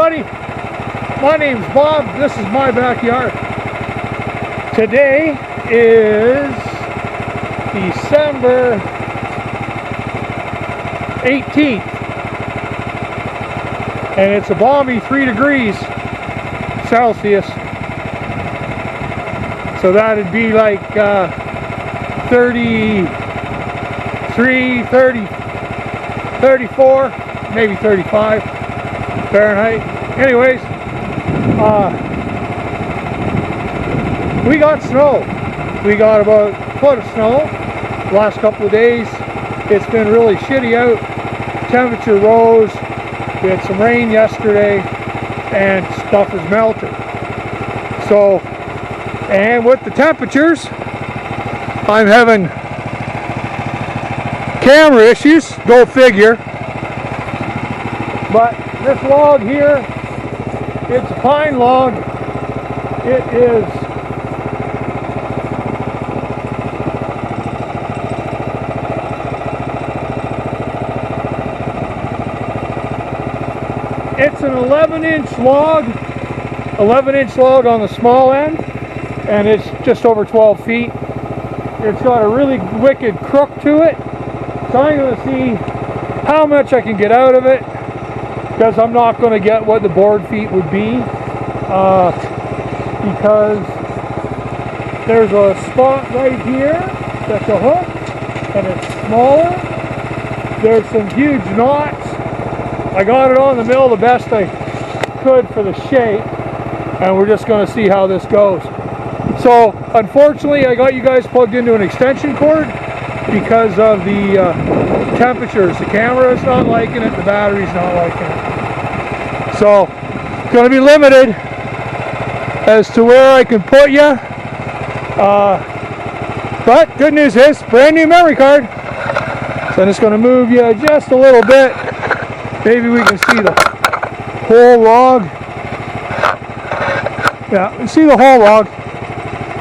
everybody. My name's Bob. This is my backyard. Today is December 18th. And it's a balmy 3 degrees Celsius. So that'd be like 33, 30, 34, maybe 35 Fahrenheit. Anyways, we got snow. We got about a foot of snow the last couple of days. It's been really shitty out. Temperature rose. We had some rain yesterday and stuff is melting. So, and with the temperatures, I'm having camera issues, go figure. But this log here, it's a pine log. It is it's an 11-inch log, 11-inch log on the small end, and it's just over 12 feet. It's got a really wicked crook to it, so I'm going to see how much I can get out of it, because I'm not going to get what the board feet would be, because there's a spot right here that's a hook, and it's smaller. There's some huge knots. I got it on the mill the best I could for the shape, and we're just going to see how this goes. So unfortunately I got you guys plugged into an extension cord because of the temperatures. The camera is not liking it, the battery's not liking it. So going to be limited as to where I can put you. But good news is, brand new memory card. So I'm just going to move you just a little bit. Maybe we can see the whole log. Yeah, you see the whole log.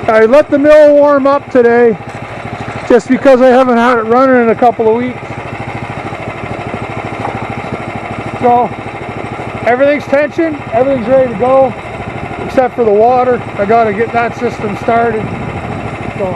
I let the mill warm up today just because I haven't had it running in a couple of weeks. So everything's tension, everything's ready to go except for the water. I got to get that system started. So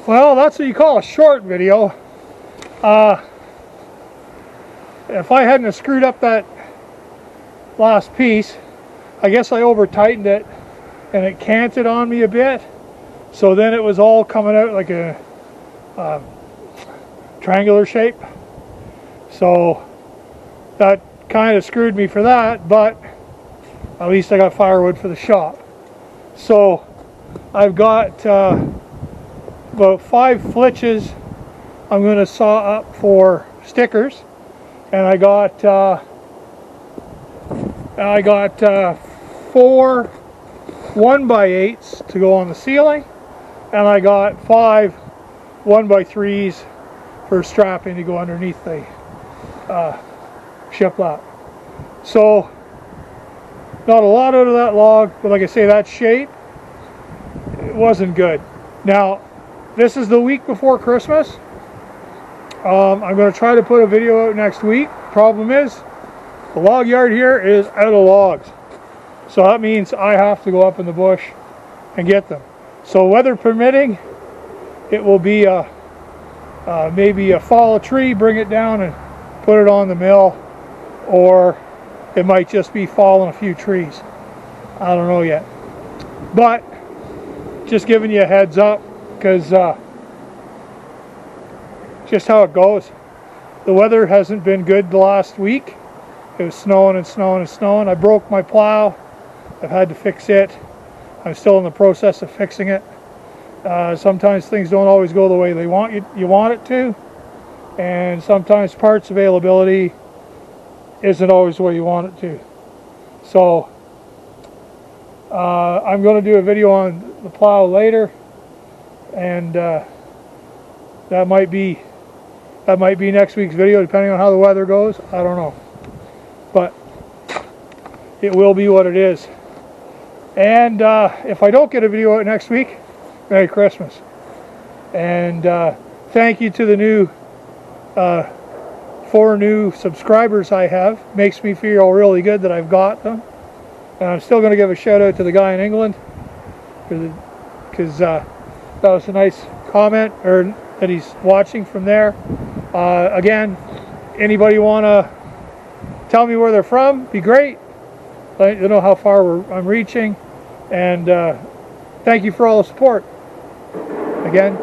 Well, that's what you call a short video. If I hadn't have screwed up that last piece, I guess I over tightened it and it canted on me a bit. So then it was all coming out like a triangular shape. So that kind of screwed me for that, but at least I got firewood for the shop. So I've got about 5 flitches I'm going to saw up for stickers, and I got 4 1x8s to go on the ceiling, and I got 5 1x3s for strapping to go underneath the shiplap. So not a lot out of that log, but like I say, that shape, it wasn't good. Now this is the week before Christmas. I'm going to try to put a video out next week. Problem is, the log yard here is out of logs, so that means I have to go up in the bush and get them. So weather permitting, it will be maybe fall a tree, bring it down and put it on the mill, or it might just be falling a few trees. I don't know yet, but just giving you a heads up, because just how it goes. The weather hasn't been good the last week. It was snowing and snowing and snowing. I broke my plow. I've had to fix it. I'm still in the process of fixing it. Sometimes things don't always go the way you want it to, and sometimes parts availability isn't always the way you want it to. So I'm going to do a video on the plow later, and that might be next week's video, depending on how the weather goes. I don't know, but it will be what it is. And if I don't get a video out next week, Merry Christmas. And thank you to the 4 new subscribers I have. Makes me feel really good that I've got them. And I'm still going to give a shout out to the guy in England, because that was a nice comment, or that he's watching from there. Again, anybody want to tell me where they're from, be great. Let you know how far I'm reaching. And thank you for all the support. Again.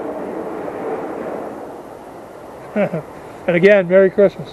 And again, Merry Christmas.